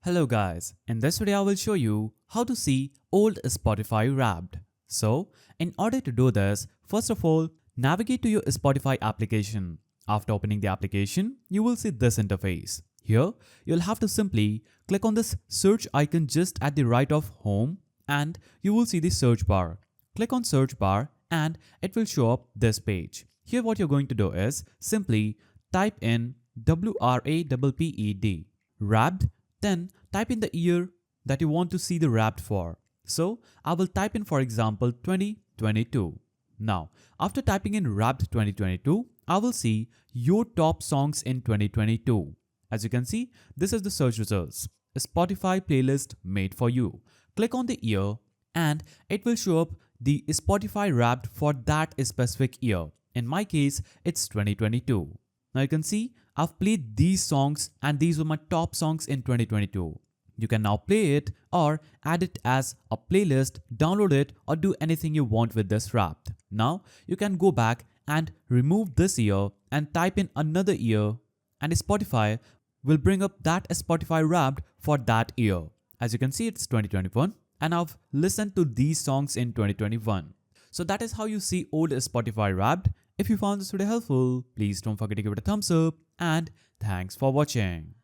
Hello guys, in this video I will show you how to see old Spotify Wrapped. So, in order to do this, first of all, navigate to your Spotify application. After opening the application, you will see this interface. Here, you'll have to simply click on this search icon just at the right of home and you will see the search bar. Click on search bar and it will show up this page. Here what you're going to do is simply type in WRAPPED, Wrapped. Then type in the year that you want to see the Wrapped for. So I will type in, for example, 2022. Now, after typing in Wrapped 2022, I will see your top songs in 2022. As you can see, this is the search results. A Spotify playlist made for you. Click on the year and it will show up the Spotify Wrapped for that specific year. In my case, it's 2022. Now you can see I've played these songs and these were my top songs in 2022. You can now play it or add it as a playlist, download it or do anything you want with this Wrapped. Now you can go back and remove this year and type in another year and Spotify will bring up that Spotify Wrapped for that year. As you can see, it's 2021 and I've listened to these songs in 2021. So that is how you see old Spotify Wrapped. If you found this video helpful, please don't forget to give it a thumbs up and thanks for watching.